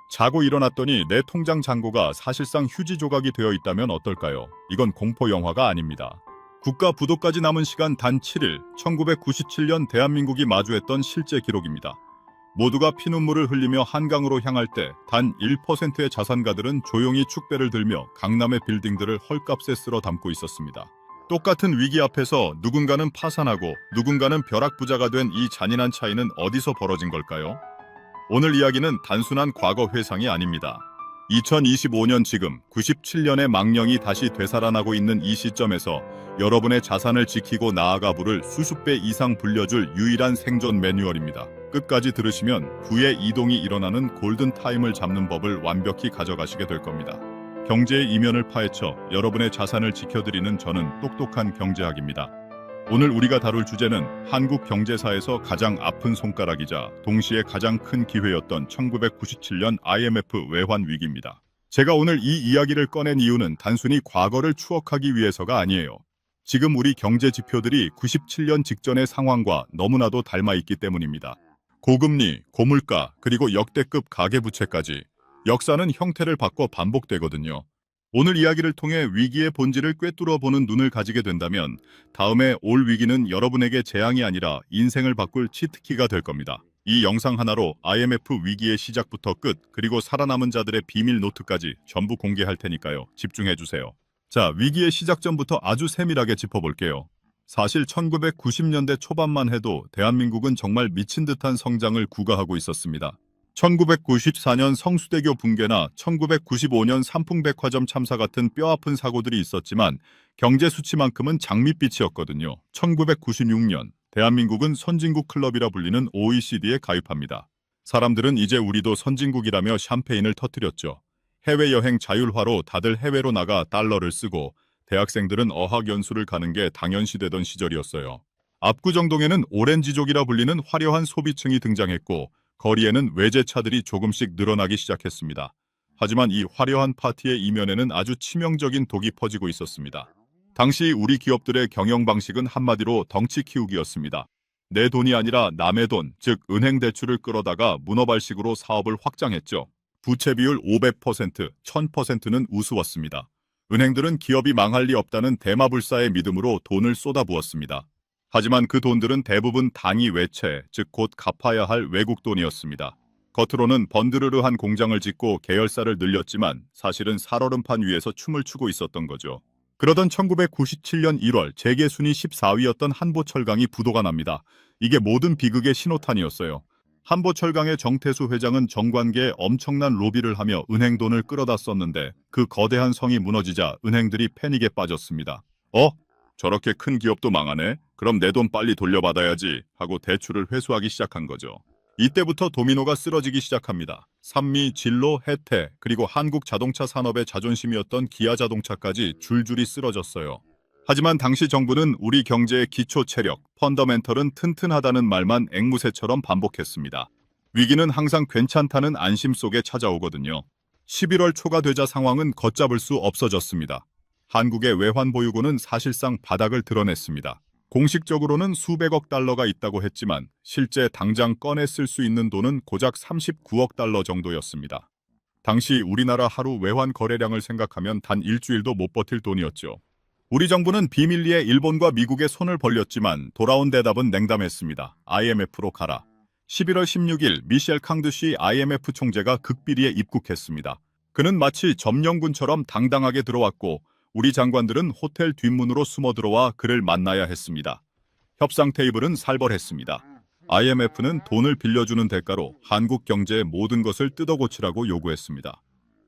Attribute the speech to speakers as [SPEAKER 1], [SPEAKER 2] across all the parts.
[SPEAKER 1] 자고 일어났더니 내 통장 잔고가 사실상 휴지 조각이 되어 있다면 어떨까요? 이건 공포 영화가 아닙니다. 국가 부도까지 남은 시간 단 7일, 1997년 대한민국이 마주했던 실제 기록입니다. 모두가 피눈물을 흘리며 한강으로 향할 때 단 1%의 자산가들은 조용히 축배를 들며 강남의 빌딩들을 헐값에 쓸어 담고 있었습니다. 똑같은 위기 앞에서 누군가는 파산하고 누군가는 벼락부자가 된 이 잔인한 차이는 어디서 벌어진 걸까요? 오늘 이야기는 단순한 과거 회상이 아닙니다. 2025년 지금 97년의 망령이 다시 되살아나고 있는 이 시점에서 여러분의 자산을 지키고 나아가 부를 수십 배 이상 불려줄 유일한 생존 매뉴얼입니다. 끝까지 들으시면 후에 이동이 일어나는 골든타임을 잡는 법을 완벽히 가져가시게 될 겁니다. 경제의 이면을 파헤쳐 여러분의 자산을 지켜드리는 저는 똑똑한 경제학입니다. 오늘 우리가 다룰 주제는 한국 경제사에서 가장 아픈 손가락이자 동시에 가장 큰 기회였던 1997년 IMF 외환 위기입니다. 제가 오늘 이 이야기를 꺼낸 이유는 단순히 과거를 추억하기 위해서가 아니에요. 지금 우리 경제 지표들이 97년 직전의 상황과 너무나도 닮아 있기 때문입니다. 고금리, 고물가, 그리고 역대급 가계부채까지 역사는 형태를 바꿔 반복되거든요. 오늘 이야기를 통해 위기의 본질을 꿰뚫어보는 눈을 가지게 된다면 다음에 올 위기는 여러분에게 재앙이 아니라 인생을 바꿀 치트키가 될 겁니다. 이 영상 하나로 IMF 위기의 시작부터 끝, 그리고 살아남은 자들의 비밀 노트까지 전부 공개할 테니까요. 집중해주세요. 자, 위기의 시작 전부터 아주 세밀하게 짚어볼게요. 사실 1990년대 초반만 해도 대한민국은 정말 미친 듯한 성장을 구가하고 있었습니다. 1994년 성수대교 붕괴나 1995년 삼풍백화점 참사 같은 뼈아픈 사고들이 있었지만 경제 수치만큼은 장밋빛이었거든요. 1996년 대한민국은 선진국 클럽이라 불리는 OECD에 가입합니다. 사람들은 이제 우리도 선진국이라며 샴페인을 터뜨렸죠. 해외여행 자율화로 다들 해외로 나가 달러를 쓰고 대학생들은 어학연수를 가는 게 당연시되던 시절이었어요. 압구정동에는 오렌지족이라 불리는 화려한 소비층이 등장했고 거리에는 외제차들이 조금씩 늘어나기 시작했습니다. 하지만 이 화려한 파티의 이면에는 아주 치명적인 독이 퍼지고 있었습니다. 당시 우리 기업들의 경영 방식은 한마디로 덩치 키우기였습니다. 내 돈이 아니라 남의 돈, 즉 은행 대출을 끌어다가 문어발식으로 사업을 확장했죠. 부채 비율 500%, 1000%는 우스웠습니다. 은행들은 기업이 망할 리 없다는 대마불사의 믿음으로 돈을 쏟아부었습니다. 하지만 그 돈들은 대부분 단위 외채, 즉 곧 갚아야 할 외국 돈이었습니다. 겉으로는 번드르르한 공장을 짓고 계열사를 늘렸지만 사실은 살얼음판 위에서 춤을 추고 있었던 거죠. 그러던 1997년 1월 재계 순위 14위였던 한보철강이 부도가 납니다. 이게 모든 비극의 신호탄이었어요. 한보철강의 정태수 회장은 정관계에 엄청난 로비를 하며 은행 돈을 끌어다 썼는데 그 거대한 성이 무너지자 은행들이 패닉에 빠졌습니다. 저렇게 큰 기업도 망하네? 그럼 내 돈 빨리 돌려받아야지 하고 대출을 회수하기 시작한 거죠. 이때부터 도미노가 쓰러지기 시작합니다. 산미, 진로, 혜태, 그리고 한국 자동차 산업의 자존심이었던 기아자동차까지 줄줄이 쓰러졌어요. 하지만 당시 정부는 우리 경제의 기초 체력, 펀더멘털은 튼튼하다는 말만 앵무새처럼 반복했습니다. 위기는 항상 괜찮다는 안심 속에 찾아오거든요. 11월 초가 되자 상황은 걷잡을 수 없어졌습니다. 한국의 외환 보유고는 사실상 바닥을 드러냈습니다. 공식적으로는 수백억 달러가 있다고 했지만 실제 당장 꺼내 쓸 수 있는 돈은 고작 39억 달러 정도였습니다. 당시 우리나라 하루 외환 거래량을 생각하면 단 일주일도 못 버틸 돈이었죠. 우리 정부는 비밀리에 일본과 미국에 손을 벌렸지만 돌아온 대답은 냉담했습니다. IMF로 가라. 11월 16일 미셸 캉드시 IMF 총재가 극비리에 입국했습니다. 그는 마치 점령군처럼 당당하게 들어왔고 우리 장관들은 호텔 뒷문으로 숨어 들어와 그를 만나야 했습니다. 협상 테이블은 살벌했습니다. IMF는 돈을 빌려주는 대가로 한국 경제의 모든 것을 뜯어고치라고 요구했습니다.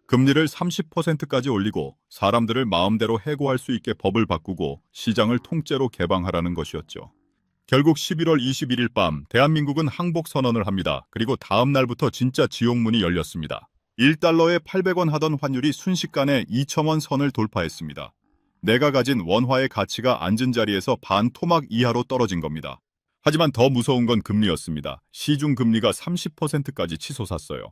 [SPEAKER 1] 금리를 30%까지 올리고 사람들을 마음대로 해고할 수 있게 법을 바꾸고 시장을 통째로 개방하라는 것이었죠. 결국 11월 21일 밤 대한민국은 항복 선언을 합니다. 그리고 다음 날부터 진짜 지옥문이 열렸습니다. 1달러에 800원 하던 환율이 순식간에 2,000원 선을 돌파했습니다. 내가 가진 원화의 가치가 앉은 자리에서 반 토막 이하로 떨어진 겁니다. 하지만 더 무서운 건 금리였습니다. 시중 금리가 30%까지 치솟았어요.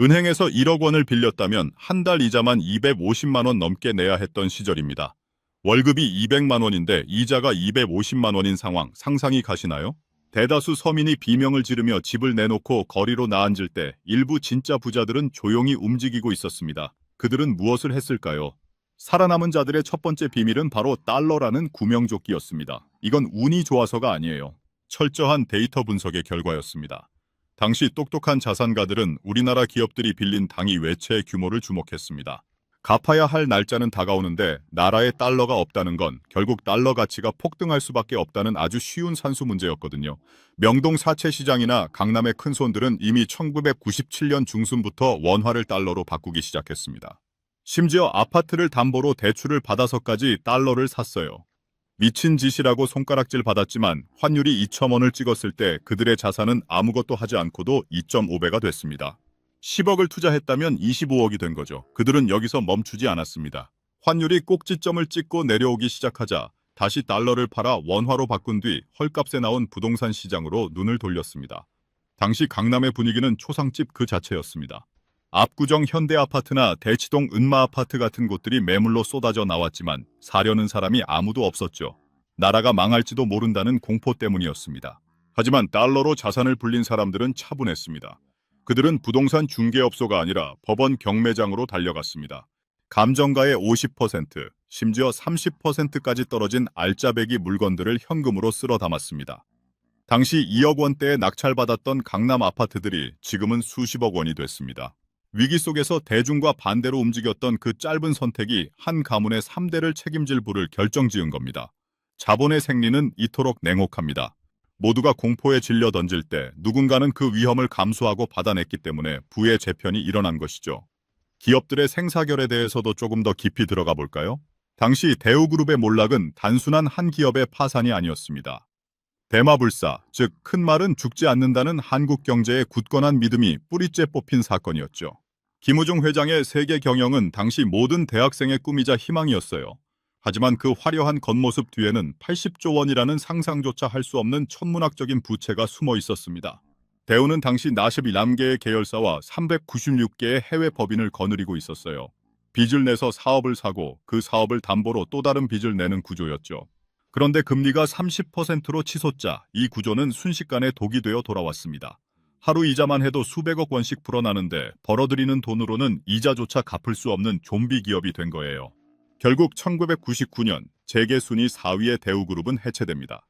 [SPEAKER 1] 은행에서 1억 원을 빌렸다면 한 달 이자만 250만 원 넘게 내야 했던 시절입니다. 월급이 200만 원인데 이자가 250만 원인 상황 상상이 가시나요? 대다수 서민이 비명을 지르며 집을 내놓고 거리로 나앉을 때 일부 진짜 부자들은 조용히 움직이고 있었습니다. 그들은 무엇을 했을까요? 살아남은 자들의 첫 번째 비밀은 바로 달러라는 구명조끼였습니다. 이건 운이 좋아서가 아니에요. 철저한 데이터 분석의 결과였습니다. 당시 똑똑한 자산가들은 우리나라 기업들이 빌린 당위 외채의 규모를 주목했습니다. 갚아야 할 날짜는 다가오는데 나라에 달러가 없다는 건 결국 달러 가치가 폭등할 수밖에 없다는 아주 쉬운 산수 문제였거든요. 명동 사채 시장이나 강남의 큰 손들은 이미 1997년 중순부터 원화를 달러로 바꾸기 시작했습니다. 심지어 아파트를 담보로 대출을 받아서까지 달러를 샀어요. 미친 짓이라고 손가락질 받았지만 환율이 2,000원을 찍었을 때 그들의 자산은 아무것도 하지 않고도 2.5배가 됐습니다. 10억을 투자했다면 25억이 된 거죠. 그들은 여기서 멈추지 않았습니다. 환율이 꼭지점을 찍고 내려오기 시작하자 다시 달러를 팔아 원화로 바꾼 뒤 헐값에 나온 부동산 시장으로 눈을 돌렸습니다. 당시 강남의 분위기는 초상집 그 자체였습니다. 압구정 현대아파트나 대치동 은마아파트 같은 곳들이 매물로 쏟아져 나왔지만 사려는 사람이 아무도 없었죠. 나라가 망할지도 모른다는 공포 때문이었습니다. 하지만 달러로 자산을 불린 사람들은 차분했습니다. 그들은 부동산 중개업소가 아니라 법원 경매장으로 달려갔습니다. 감정가의 50%, 심지어 30%까지 떨어진 알짜배기 물건들을 현금으로 쓸어 담았습니다. 당시 2억 원대에 낙찰받았던 강남 아파트들이 지금은 수십억 원이 됐습니다. 위기 속에서 대중과 반대로 움직였던 그 짧은 선택이 한 가문의 3대를 책임질 부를 결정지은 겁니다. 자본의 생리는 이토록 냉혹합니다. 모두가 공포에 질려 던질 때 누군가는 그 위험을 감수하고 받아냈기 때문에 부의 재편이 일어난 것이죠. 기업들의 생사결에 대해서도 조금 더 깊이 들어가 볼까요? 당시 대우그룹의 몰락은 단순한 한 기업의 파산이 아니었습니다. 대마불사, 즉 큰 말은 죽지 않는다는 한국 경제의 굳건한 믿음이 뿌리째 뽑힌 사건이었죠. 김우중 회장의 세계 경영은 당시 모든 대학생의 꿈이자 희망이었어요. 하지만 그 화려한 겉모습 뒤에는 80조 원이라는 상상조차 할 수 없는 천문학적인 부채가 숨어 있었습니다. 대우는 당시 41개의 계열사와 396개의 해외 법인을 거느리고 있었어요. 빚을 내서 사업을 사고 그 사업을 담보로 또 다른 빚을 내는 구조였죠. 그런데 금리가 30%로 치솟자 이 구조는 순식간에 독이 되어 돌아왔습니다. 하루 이자만 해도 수백억 원씩 불어나는데 벌어들이는 돈으로는 이자조차 갚을 수 없는 좀비 기업이 된 거예요. 결국 1999년 재계 순위 4위의 대우그룹은 해체됩니다.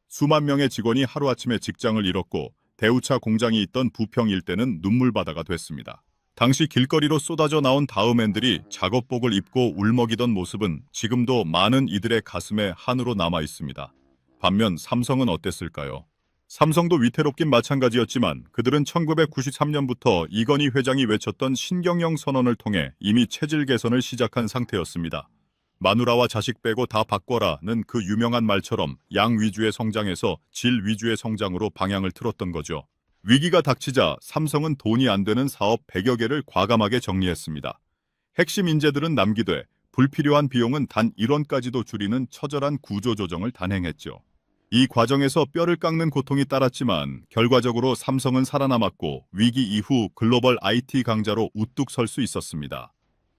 [SPEAKER 1] 수만 명의 직원이 하루아침에 직장을 잃었고 대우차 공장이 있던 부평 일대는 눈물바다가 됐습니다. 당시 길거리로 쏟아져 나온 다음앤들이 작업복을 입고 울먹이던 모습은 지금도 많은 이들의 가슴에 한으로 남아 있습니다. 반면 삼성은 어땠을까요? 삼성도 위태롭긴 마찬가지였지만 그들은 1993년부터 이건희 회장이 외쳤던 신경영 선언을 통해 이미 체질 개선을 시작한 상태였습니다. 마누라와 자식 빼고 다 바꿔라는 그 유명한 말처럼 양 위주의 성장에서 질 위주의 성장으로 방향을 틀었던 거죠. 위기가 닥치자 삼성은 돈이 안 되는 사업 100여 개를 과감하게 정리했습니다. 핵심 인재들은 남기되 불필요한 비용은 단 1원까지도 줄이는 처절한 구조조정을 단행했죠. 이 과정에서 뼈를 깎는 고통이 따랐지만 결과적으로 삼성은 살아남았고 위기 이후 글로벌 IT 강자로 우뚝 설 수 있었습니다.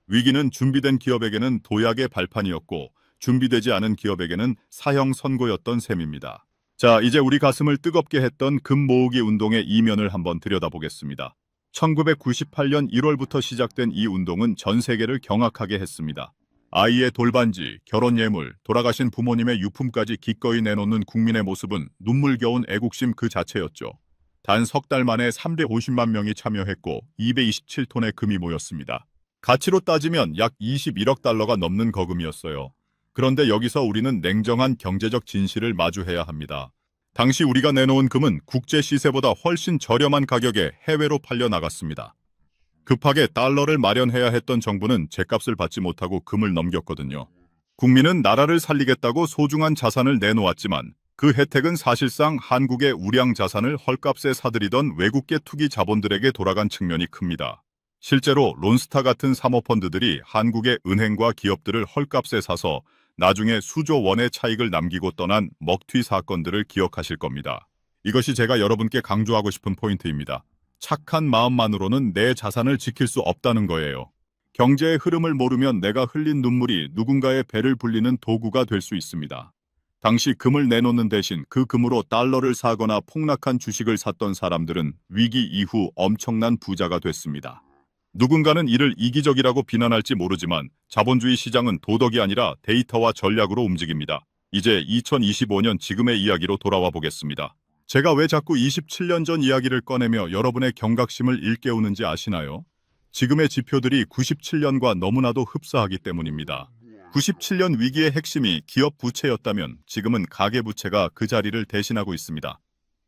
[SPEAKER 1] 위기는 준비된 기업에게는 도약의 발판이었고 준비되지 않은 기업에게는 사형 선고였던 셈입니다. 자, 이제 우리 가슴을 뜨겁게 했던 금 모으기 운동의 이면을 한번 들여다보겠습니다. 1998년 1월부터 시작된 이 운동은 전 세계를 경악하게 했습니다. 아이의 돌반지, 결혼 예물, 돌아가신 부모님의 유품까지 기꺼이 내놓는 국민의 모습은 눈물겨운 애국심 그 자체였죠. 단 석 달 만에 350만 명이 참여했고 227톤의 금이 모였습니다. 가치로 따지면 약 21억 달러가 넘는 거금이었어요. 그런데 여기서 우리는 냉정한 경제적 진실을 마주해야 합니다. 당시 우리가 내놓은 금은 국제 시세보다 훨씬 저렴한 가격에 해외로 팔려 나갔습니다. 급하게 달러를 마련해야 했던 정부는 제값을 받지 못하고 금을 넘겼거든요. 국민은 나라를 살리겠다고 소중한 자산을 내놓았지만 그 혜택은 사실상 한국의 우량 자산을 헐값에 사들이던 외국계 투기 자본들에게 돌아간 측면이 큽니다. 실제로 론스타 같은 사모펀드들이 한국의 은행과 기업들을 헐값에 사서 나중에 수조 원의 차익을 남기고 떠난 먹튀 사건들을 기억하실 겁니다. 이것이 제가 여러분께 강조하고 싶은 포인트입니다. 착한 마음만으로는 내 자산을 지킬 수 없다는 거예요. 경제의 흐름을 모르면 내가 흘린 눈물이 누군가의 배를 불리는 도구가 될 수 있습니다. 당시 금을 내놓는 대신 그 금으로 달러를 사거나 폭락한 주식을 샀던 사람들은 위기 이후 엄청난 부자가 됐습니다. 누군가는 이를 이기적이라고 비난할지 모르지만 자본주의 시장은 도덕이 아니라 데이터와 전략으로 움직입니다. 이제 2025년 지금의 이야기로 돌아와 보겠습니다. 제가 왜 자꾸 27년 전 이야기를 꺼내며 여러분의 경각심을 일깨우는지 아시나요? 지금의 지표들이 97년과 너무나도 흡사하기 때문입니다. 97년 위기의 핵심이 기업 부채였다면 지금은 가계부채가 그 자리를 대신하고 있습니다.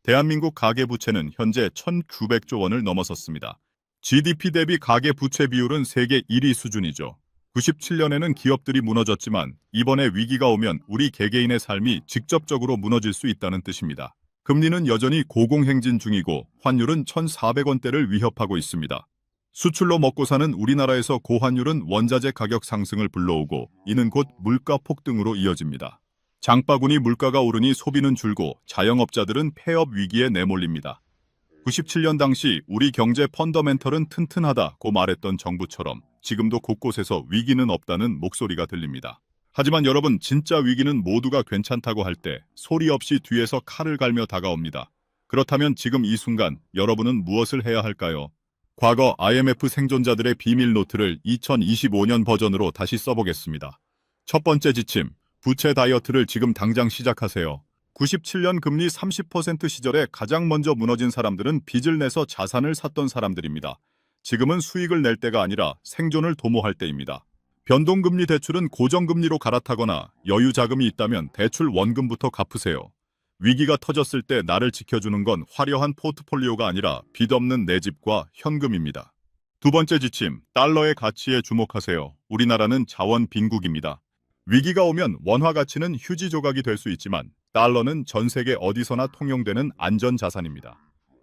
[SPEAKER 1] 대한민국 가계부채는 현재 1,900조 원을 넘어섰습니다. GDP 대비 가계부채 비율은 세계 1위 수준이죠. 97년에는 기업들이 무너졌지만 이번에 위기가 오면 우리 개개인의 삶이 직접적으로 무너질 수 있다는 뜻입니다. 금리는 여전히 고공행진 중이고 환율은 1,400원대를 위협하고 있습니다. 수출로 먹고 사는 우리나라에서 고환율은 원자재 가격 상승을 불러오고 이는 곧 물가 폭등으로 이어집니다. 장바구니 물가가 오르니 소비는 줄고 자영업자들은 폐업 위기에 내몰립니다. 97년 당시 우리 경제 펀더멘털은 튼튼하다고 말했던 정부처럼 지금도 곳곳에서 위기는 없다는 목소리가 들립니다. 하지만 여러분, 진짜 위기는 모두가 괜찮다고 할 때 소리 없이 뒤에서 칼을 갈며 다가옵니다. 그렇다면 지금 이 순간 여러분은 무엇을 해야 할까요? 과거 IMF 생존자들의 비밀 노트를 2025년 버전으로 다시 써보겠습니다. 첫 번째 지침, 부채 다이어트를 지금 당장 시작하세요. 97년 금리 30% 시절에 가장 먼저 무너진 사람들은 빚을 내서 자산을 샀던 사람들입니다. 지금은 수익을 낼 때가 아니라 생존을 도모할 때입니다. 변동금리 대출은 고정금리로 갈아타거나 여유 자금이 있다면 대출 원금부터 갚으세요. 위기가 터졌을 때 나를 지켜주는 건 화려한 포트폴리오가 아니라 빚 없는 내 집과 현금입니다. 두 번째 지침, 달러의 가치에 주목하세요. 우리나라는 자원 빈국입니다. 위기가 오면 원화 가치는 휴지 조각이 될 수 있지만 달러는 전 세계 어디서나 통용되는 안전 자산입니다.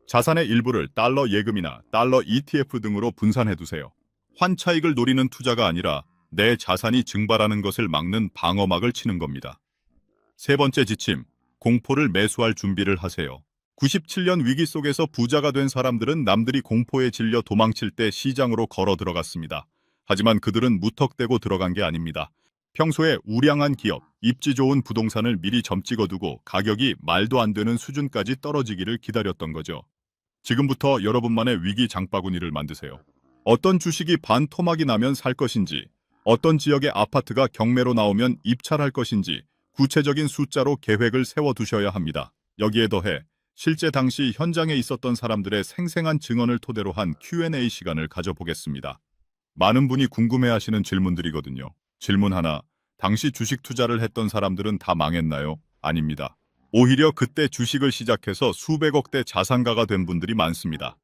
[SPEAKER 1] 자산의 일부를 달러 예금이나 달러 ETF 등으로 분산해두세요. 환차익을 노리는 투자가 아니라 내 자산이 증발하는 것을 막는 방어막을 치는 겁니다. 세 번째 지침, 공포를 매수할 준비를 하세요. 97년 위기 속에서 부자가 된 사람들은 남들이 공포에 질려 도망칠 때 시장으로 걸어 들어갔습니다. 하지만 그들은 무턱대고 들어간 게 아닙니다. 평소에 우량한 기업, 입지 좋은 부동산을 미리 점찍어두고 가격이 말도 안 되는 수준까지 떨어지기를 기다렸던 거죠. 지금부터 여러분만의 위기 장바구니를 만드세요. 어떤 주식이 반토막이 나면 살 것인지, 어떤 지역의 아파트가 경매로 나오면 입찰할 것인지 구체적인 숫자로 계획을 세워두셔야 합니다. 여기에 더해 실제 당시 현장에 있었던 사람들의 생생한 증언을 토대로 한 Q&A 시간을 가져보겠습니다. 많은 분이 궁금해하시는 질문들이거든요. 질문 하나, 당시 주식 투자를 했던 사람들은 다 망했나요? 아닙니다. 오히려 그때 주식을 시작해서 수백억대 자산가가 된 분들이 많습니다.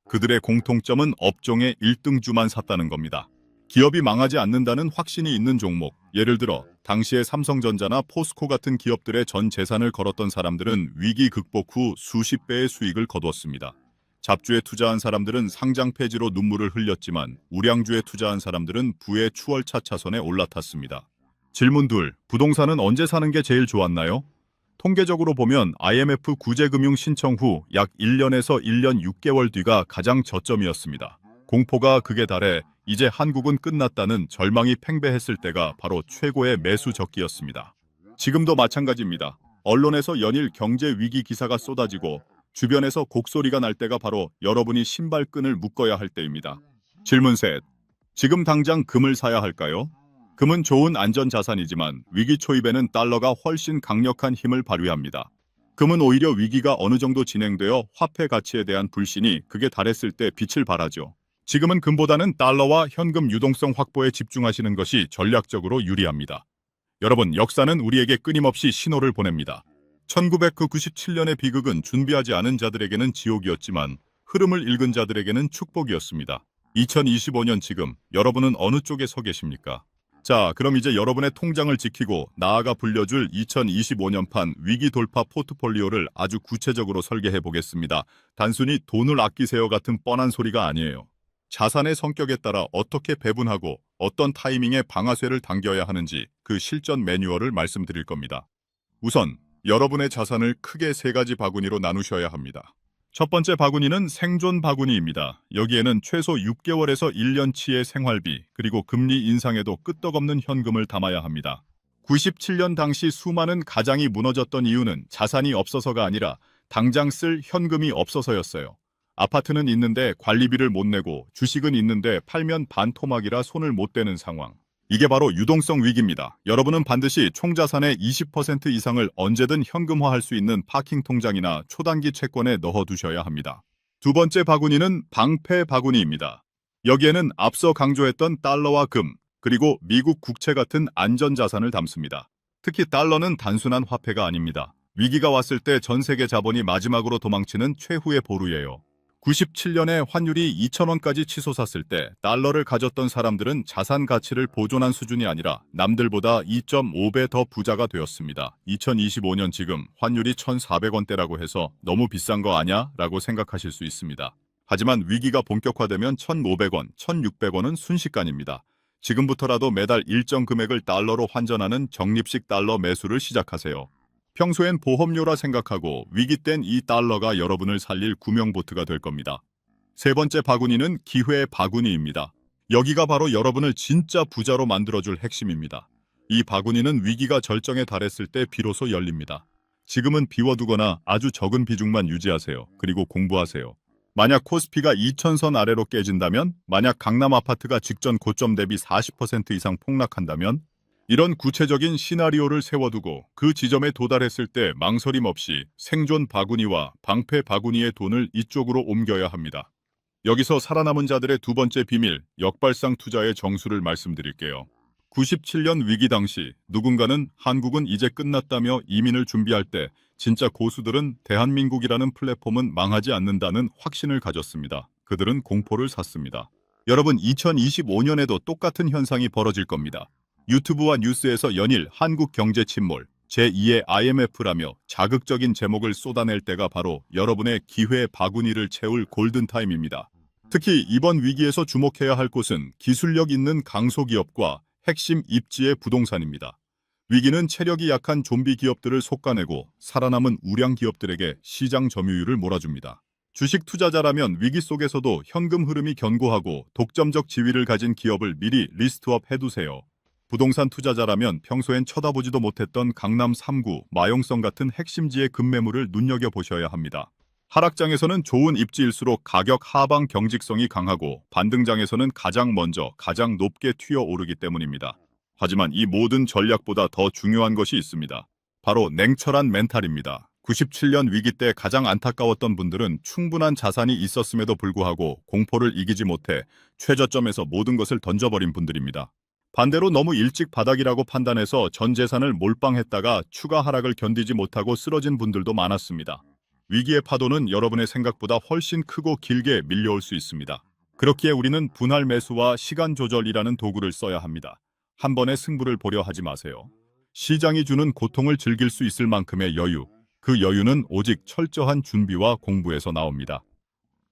[SPEAKER 1] 그들의 공통점은 업종의 1등주만 샀다는 겁니다. 기업이 망하지 않는다는 확신이 있는 종목, 예를 들어 당시에 삼성전자나 포스코 같은 기업들의 전 재산을 걸었던 사람들은 위기 극복 후 수십 배의 수익을 거두었습니다. 잡주에 투자한 사람들은 상장 폐지로 눈물을 흘렸지만 우량주에 투자한 사람들은 부의 추월차 차선에 올라탔습니다. 질문 둘, 부동산은 언제 사는 게 제일 좋았나요? 통계적으로 보면 IMF 구제금융 신청 후 약 1년에서 1년 6개월 뒤가 가장 저점이었습니다. 공포가 극에 달해 이제 한국은 끝났다는 절망이 팽배했을 때가 바로 최고의 매수 적기였습니다. 지금도 마찬가지입니다. 언론에서 연일 경제 위기 기사가 쏟아지고 주변에서 곡소리가 날 때가 바로 여러분이 신발끈을 묶어야 할 때입니다. 질문 셋. 지금 당장 금을 사야 할까요? 금은 좋은 안전자산이지만 위기 초입에는 달러가 훨씬 강력한 힘을 발휘합니다. 금은 오히려 위기가 어느 정도 진행되어 화폐 가치에 대한 불신이 극에 달했을 때 빛을 발하죠. 지금은 금보다는 달러와 현금 유동성 확보에 집중하시는 것이 전략적으로 유리합니다. 여러분, 역사는 우리에게 끊임없이 신호를 보냅니다. 1997년의 비극은 준비하지 않은 자들에게는 지옥이었지만 흐름을 읽은 자들에게는 축복이었습니다. 2025년 지금 여러분은 어느 쪽에 서 계십니까? 자, 그럼 이제 여러분의 통장을 지키고 나아가 불려줄 2025년판 위기 돌파 포트폴리오를 아주 구체적으로 설계해 보겠습니다. 단순히 돈을 아끼세요 같은 뻔한 소리가 아니에요. 자산의 성격에 따라 어떻게 배분하고 어떤 타이밍에 방아쇠를 당겨야 하는지 그 실전 매뉴얼을 말씀드릴 겁니다. 우선 여러분의 자산을 크게 세 가지 바구니로 나누셔야 합니다. 첫 번째 바구니는 생존 바구니입니다. 여기에는 최소 6개월에서 1년치의 생활비, 그리고 금리 인상에도 끄떡없는 현금을 담아야 합니다. 97년 당시 수많은 가장이 무너졌던 이유는 자산이 없어서가 아니라 당장 쓸 현금이 없어서였어요. 아파트는 있는데 관리비를 못 내고 주식은 있는데 팔면 반토막이라 손을 못 대는 상황. 이게 바로 유동성 위기입니다. 여러분은 반드시 총자산의 20% 이상을 언제든 현금화할 수 있는 파킹 통장이나 초단기 채권에 넣어두셔야 합니다. 두 번째 바구니는 방패 바구니입니다. 여기에는 앞서 강조했던 달러와 금, 그리고 미국 국채 같은 안전자산을 담습니다. 특히 달러는 단순한 화폐가 아닙니다. 위기가 왔을 때 전 세계 자본이 마지막으로 도망치는 최후의 보루예요. 97년에 환율이 2,000원까지 치솟았을 때 달러를 가졌던 사람들은 자산 가치를 보존한 수준이 아니라 남들보다 2.5배 더 부자가 되었습니다. 2025년 지금 환율이 1,400원대라고 해서 너무 비싼 거 아냐? 라고 생각하실 수 있습니다. 하지만 위기가 본격화되면 1,500원, 1,600원은 순식간입니다. 지금부터라도 매달 일정 금액을 달러로 환전하는 적립식 달러 매수를 시작하세요. 평소엔 보험료라 생각하고 위기 땐 이 달러가 여러분을 살릴 구명보트가 될 겁니다. 세 번째 바구니는 기회 바구니입니다. 여기가 바로 여러분을 진짜 부자로 만들어줄 핵심입니다. 이 바구니는 위기가 절정에 달했을 때 비로소 열립니다. 지금은 비워두거나 아주 적은 비중만 유지하세요. 그리고 공부하세요. 만약 코스피가 2,000선 아래로 깨진다면, 만약 강남 아파트가 직전 고점 대비 40% 이상 폭락한다면, 이런 구체적인 시나리오를 세워두고 그 지점에 도달했을 때 망설임 없이 생존 바구니와 방패 바구니의 돈을 이쪽으로 옮겨야 합니다. 여기서 살아남은 자들의 두 번째 비밀, 역발상 투자의 정수를 말씀드릴게요. 97년 위기 당시 누군가는 한국은 이제 끝났다며 이민을 준비할 때 진짜 고수들은 대한민국이라는 플랫폼은 망하지 않는다는 확신을 가졌습니다. 그들은 공포를 샀습니다. 여러분, 2025년에도 똑같은 현상이 벌어질 겁니다. 유튜브와 뉴스에서 연일 한국 경제 침몰, 제2의 IMF라며 자극적인 제목을 쏟아낼 때가 바로 여러분의 기회 바구니를 채울 골든타임입니다. 특히 이번 위기에서 주목해야 할 곳은 기술력 있는 강소기업과 핵심 입지의 부동산입니다. 위기는 체력이 약한 좀비 기업들을 솎아내고 살아남은 우량 기업들에게 시장 점유율을 몰아줍니다. 주식 투자자라면 위기 속에서도 현금 흐름이 견고하고 독점적 지위를 가진 기업을 미리 리스트업 해두세요. 부동산 투자자라면 평소엔 쳐다보지도 못했던 강남 3구, 마용성 같은 핵심지의 급매물을 눈여겨보셔야 합니다. 하락장에서는 좋은 입지일수록 가격 하방 경직성이 강하고 반등장에서는 가장 먼저 가장 높게 튀어오르기 때문입니다. 하지만 이 모든 전략보다 더 중요한 것이 있습니다. 바로 냉철한 멘탈입니다. 97년 위기 때 가장 안타까웠던 분들은 충분한 자산이 있었음에도 불구하고 공포를 이기지 못해 최저점에서 모든 것을 던져버린 분들입니다. 반대로 너무 일찍 바닥이라고 판단해서 전 재산을 몰빵했다가 추가 하락을 견디지 못하고 쓰러진 분들도 많았습니다. 위기의 파도는 여러분의 생각보다 훨씬 크고 길게 밀려올 수 있습니다. 그렇기에 우리는 분할 매수와 시간 조절이라는 도구를 써야 합니다. 한 번에 승부를 보려 하지 마세요. 시장이 주는 고통을 즐길 수 있을 만큼의 여유, 그 여유는 오직 철저한 준비와 공부에서 나옵니다.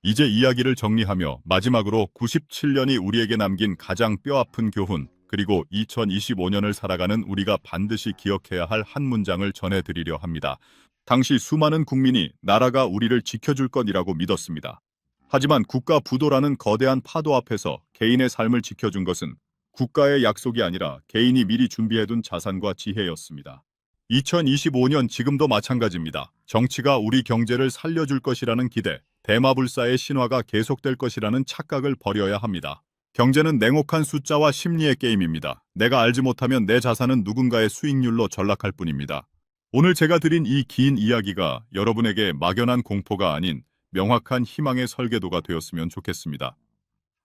[SPEAKER 1] 이제 이야기를 정리하며 마지막으로 97년이 우리에게 남긴 가장 뼈아픈 교훈, 그리고 2025년을 살아가는 우리가 반드시 기억해야 할 한 문장을 전해드리려 합니다. 당시 수많은 국민이 나라가 우리를 지켜줄 것이라고 믿었습니다. 하지만 국가 부도라는 거대한 파도 앞에서 개인의 삶을 지켜준 것은 국가의 약속이 아니라 개인이 미리 준비해둔 자산과 지혜였습니다. 2025년 지금도 마찬가지입니다. 정치가 우리 경제를 살려줄 것이라는 기대, 대마불사의 신화가 계속될 것이라는 착각을 버려야 합니다. 경제는 냉혹한 숫자와 심리의 게임입니다. 내가 알지 못하면 내 자산은 누군가의 수익률로 전락할 뿐입니다. 오늘 제가 드린 이 긴 이야기가 여러분에게 막연한 공포가 아닌 명확한 희망의 설계도가 되었으면 좋겠습니다.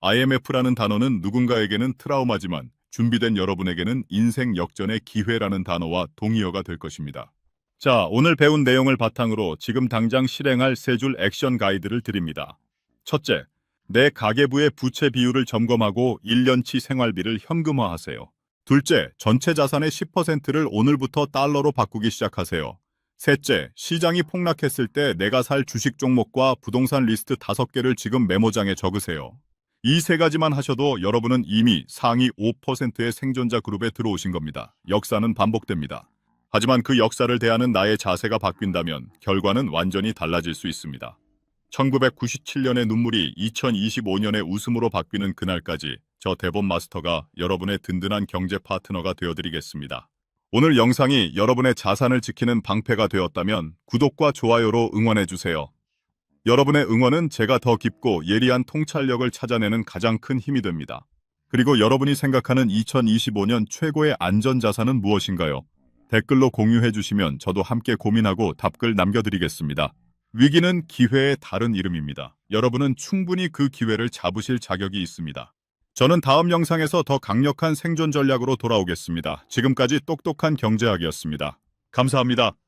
[SPEAKER 1] IMF라는 단어는 누군가에게는 트라우마지만 준비된 여러분에게는 인생 역전의 기회라는 단어와 동의어가 될 것입니다. 자, 오늘 배운 내용을 바탕으로 지금 당장 실행할 세 줄 액션 가이드를 드립니다. 첫째, 내 가계부의 부채 비율을 점검하고 1년치 생활비를 현금화하세요. 둘째, 전체 자산의 10%를 오늘부터 달러로 바꾸기 시작하세요. 셋째, 시장이 폭락했을 때 내가 살 주식 종목과 부동산 리스트 5개를 지금 메모장에 적으세요. 이 세 가지만 하셔도 여러분은 이미 상위 5%의 생존자 그룹에 들어오신 겁니다. 역사는 반복됩니다. 하지만 그 역사를 대하는 나의 자세가 바뀐다면 결과는 완전히 달라질 수 있습니다. 1997년의 눈물이 2025년의 웃음으로 바뀌는 그날까지 저 대본 마스터가 여러분의 든든한 경제 파트너가 되어드리겠습니다. 오늘 영상이 여러분의 자산을 지키는 방패가 되었다면 구독과 좋아요로 응원해주세요. 여러분의 응원은 제가 더 깊고 예리한 통찰력을 찾아내는 가장 큰 힘이 됩니다. 그리고 여러분이 생각하는 2025년 최고의 안전자산은 무엇인가요? 댓글로 공유해주시면 저도 함께 고민하고 답글 남겨드리겠습니다. 위기는 기회의 다른 이름입니다. 여러분은 충분히 그 기회를 잡으실 자격이 있습니다. 저는 다음 영상에서 더 강력한 생존 전략으로 돌아오겠습니다. 지금까지 똑똑한 경제학이었습니다. 감사합니다.